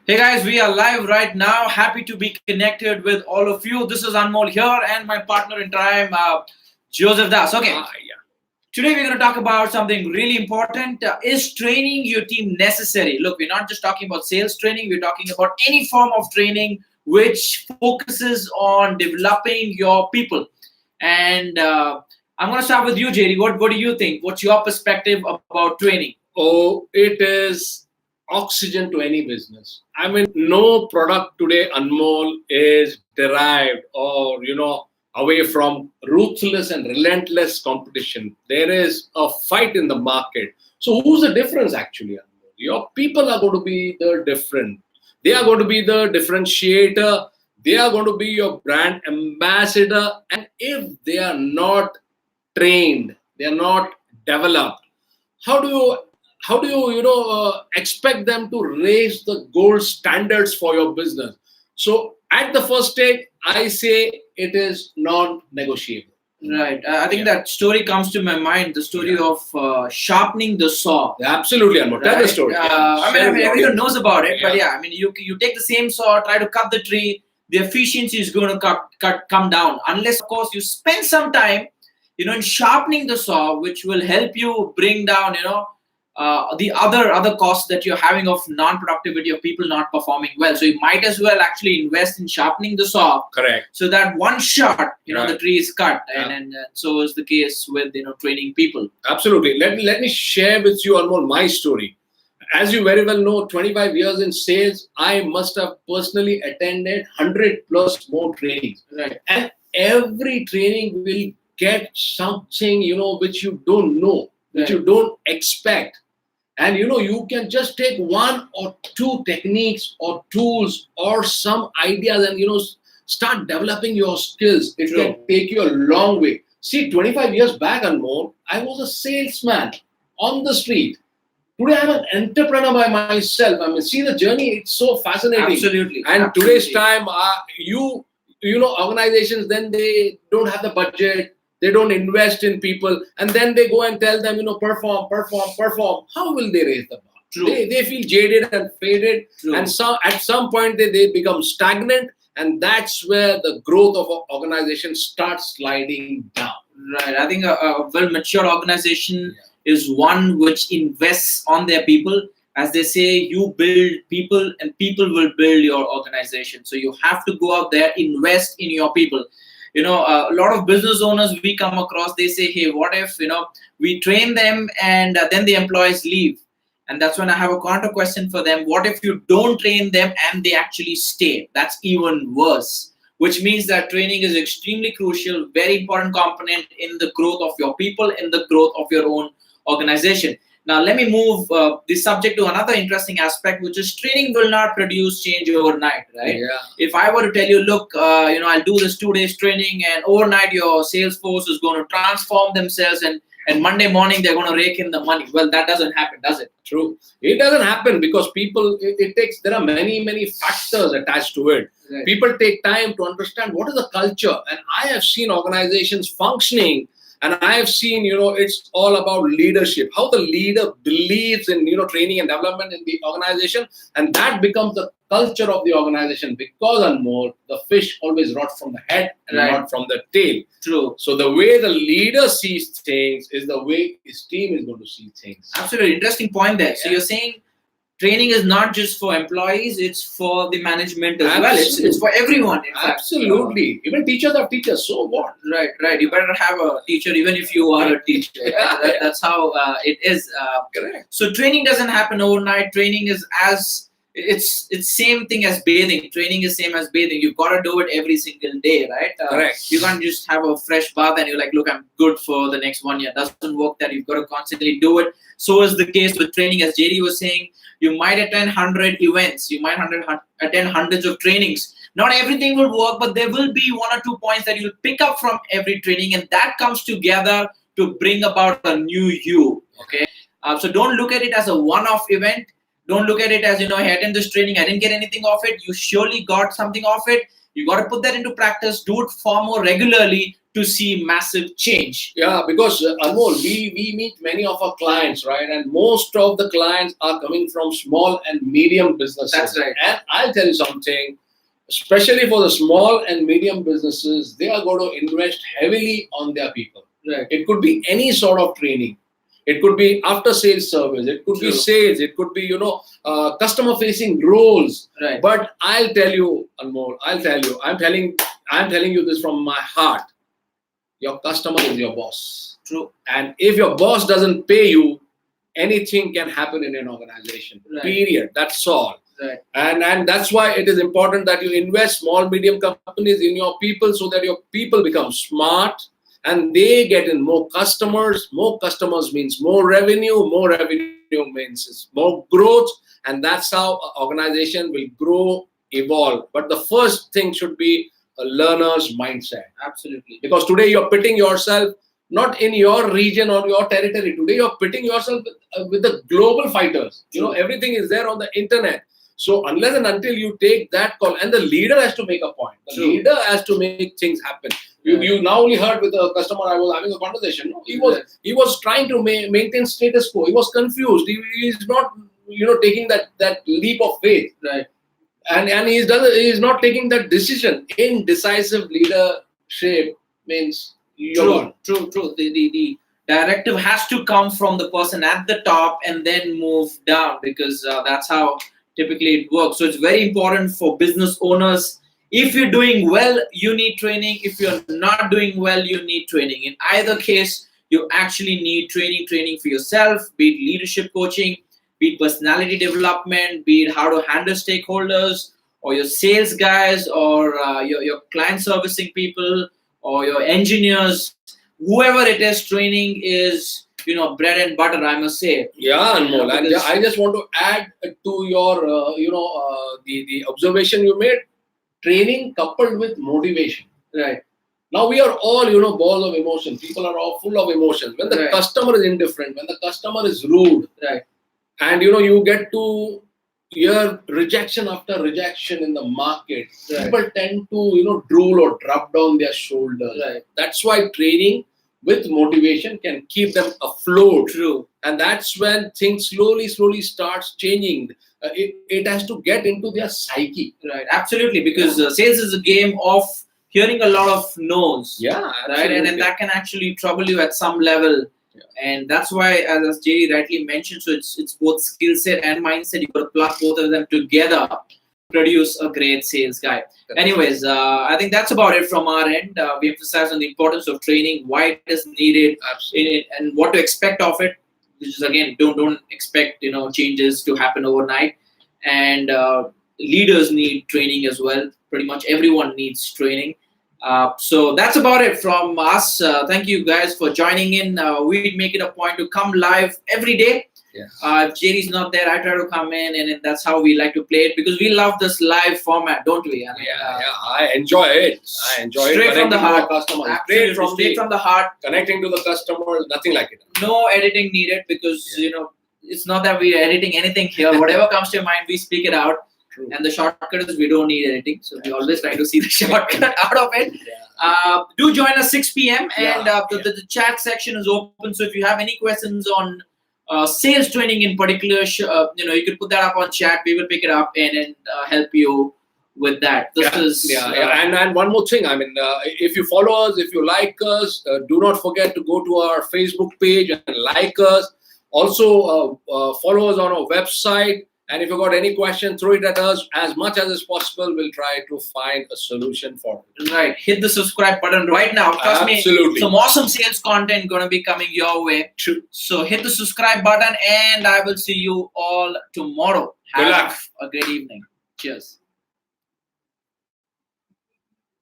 Hey guys, we are live right now. Happy to be connected with all of you. This is Anmol here and my partner in crime, Joseph Das. Okay, Yeah. today we're going to talk about something really important. Is training your team necessary? Look, we're not just talking about sales training, we're talking about any form of training which focuses on developing your people. And I'm going to start with you, JD. What do you think? What's your perspective about training? Oh, it is oxygen to any business. I mean, no product today, Anmol, is derived or, away from ruthless and relentless competition. There is a fight in the market. So, who's the difference actually, Anmol? Your people are going to be the different. They are going to be the differentiator. They are going to be your brand ambassador. And if they are not trained, they are not developed, how do you expect them to raise the gold standards for your business? So at the first stage, I say it is non-negotiable. Right. I think Yeah. that story comes to my mind. The story Yeah. of sharpening the saw. Yeah, absolutely, Anmol. Tell the Right. story. Yeah. I mean, everyone knows about it, but Yeah. yeah, I mean, you take the same saw, try to cut the tree. The efficiency is going to come down unless, of course, you spend some time, in sharpening the saw, which will help you bring down, the other costs that you're having of non-productivity of people not performing well. So you might as well actually invest in sharpening the saw, Correct. so that one shot, the Right. tree is cut. Yeah. And so is the case with training people. Absolutely. Let me share with you, Anmol, my story. As you very well know, 25 years in sales, I must have personally attended 100 plus more trainings. Right. And every training will get something, which you don't know, which Right. you don't expect. And you can just take one or two techniques or tools or some ideas and start developing your skills. It True. can take you a long way. See, 25 years back and more, I was a salesman on the street. Today I'm an entrepreneur by myself. I mean, see the journey, it's so fascinating. Absolutely. And Absolutely. today's time, organizations, then they don't have the budget, they don't invest in people, and then they go and tell them, perform, perform, perform. How will they raise the bar? True. They feel jaded and faded. True. And at some point they become stagnant, and that's where the growth of an organization starts sliding down. Right. I think a well matured organization is one which invests on their people. As they say, you build people and people will build your organization. So you have to go out there, invest in your people. A lot of business owners we come across, they say, hey, what if, we train them and then the employees leave? And that's when I have a counter question for them. What if you don't train them and they actually stay? That's even worse. Which means that training is extremely crucial, very important component in the growth of your people, in the growth of your own organization. Now, let me move the subject to another interesting aspect, which is training will not produce change overnight, right? Yeah. If I were to tell you, look, I'll do this 2 days training and overnight your sales force is going to transform themselves and Monday morning they're going to rake in the money. Well, that doesn't happen, does it? True. It doesn't happen because people, it takes, there are many factors attached to it. Right. People take time to understand what is the culture. And I have seen organizations functioning, and I have seen, it's all about leadership, how the leader believes in, training and development in the organization. And that becomes the culture of the organization, because and more, the fish always rots from the head and Right. not from the tail. True. So the way the leader sees things is the way his team is going to see things. Absolutely. Interesting point there. So Yeah. you're saying training is not just for employees, it's for the management as well. It's for everyone. In fact. Absolutely. Even teachers are teachers. So what? Right. You better have a teacher, even if you are a teacher. Yeah. That's how it is. Correct. So training doesn't happen overnight. Training is it's same thing as bathing. Training is same as bathing. You've got to do it every single day, right? Correct. You can't just have a fresh bath and you're like, look, I'm good for the next 1 year. Doesn't work that. You've got to constantly do it. So is the case with training, as JD was saying. You might attend 100 events. You might attend hundreds of trainings. Not everything will work, but there will be 1 or 2 points that you'll pick up from every training, and that comes together to bring about a new you. Okay. So don't look at it as a one-off event. Don't look at it as, I attend this training, I didn't get anything off it. You surely got something off it. You got to put that into practice. Do it far more regularly to see massive change. Yeah, because Anmol, we meet many of our clients, right? And most of the clients are coming from small and medium businesses. That's right. And I'll tell you something, especially for the small and medium businesses, they are going to invest heavily on their people. Right. It could be any sort of training. It could be after sales service. It could be sales. It could be, customer facing roles. Right. But I'll tell you, Anmol, I'm telling you this from my heart. Your customer is your boss. True. And if your boss doesn't pay you, anything can happen in an organization. Right. Period. That's all. Right. And that's why it is important that you invest small, medium companies in your people so that your people become smart and they get in more customers. More customers means more revenue. More revenue means more growth. And that's how an organization will grow, evolve. But the first thing should be a learner's mindset. Absolutely. Because today you're pitting yourself not in your region or your territory. Today you're pitting yourself with the global fighters. Everything is there on the internet. So unless and until you take that call, and the leader has to make a point. The leader has to make things happen. You now only heard with a customer, I was having a conversation. He was trying to maintain status quo. He was confused. He is not taking that leap of faith. Right. And he's not taking that decision. Indecisive leadership means True. The directive has to come from the person at the top and then move down, because that's how typically it works. So it's very important for business owners. If you're doing well, you need training. If you're not doing well, you need training. In either case, you actually need training for yourself, be it leadership coaching, be it personality development, be it how to handle stakeholders, or your sales guys, or your client servicing people, or your engineers. Whoever it is, training is bread and butter, I must say. Yeah, Anmol. And I just want to add to your the observation you made. Training coupled with motivation. Right. Now we are all balls of emotion. People are all full of emotions. When the customer is indifferent, when the customer is rude, right, and you get to hear rejection after rejection in the market, people tend to drool or drop down their shoulders. Right. That's why training with motivation can keep them afloat. True. And that's when things slowly starts changing. It has to get into their psyche. Right. Absolutely. Because sales is a game of hearing a lot of no's. Yeah. Right. And that can actually trouble you at some level. Yeah. And that's why, as Jerry rightly mentioned, so it's both skill set and mindset. You've got to plug both of them together to produce a great sales guy. Anyways, I think that's about it from our end. We emphasize on the importance of training, why it is needed, and what to expect of it. Which is, again, don't expect changes to happen overnight. And leaders need training as well. Pretty much everyone needs training. So that's about it from us. Thank you guys for joining in. We make it a point to come live every day. Yeah. If Jerry's not there, I try to come in, and that's how we like to play it, because we love this live format, don't we? I mean, I enjoy it. Straight from the heart. Straight from the heart. Connecting to the customer, nothing like it. No editing needed, because it's not that we're editing anything here. Whatever comes to your mind, we speak it out. True. And the shortcut is we don't need editing, so we always try to see the shortcut out of it. Yeah. Do join us 6 p.m. and the chat section is open. So if you have any questions on sales training in particular, you could put that up on chat. We will pick it up and help you with that. And one more thing. I mean, if you follow us, if you like us, do not forget to go to our Facebook page and like us. Also, follow us on our website. And if you got any question, throw it at us as much as is possible. We'll try to find a solution for it. Right. Hit the subscribe button right now. Trust me, some awesome sales content going to be coming your way. True. So hit the subscribe button, and I will see you all tomorrow. Have a great evening. Cheers.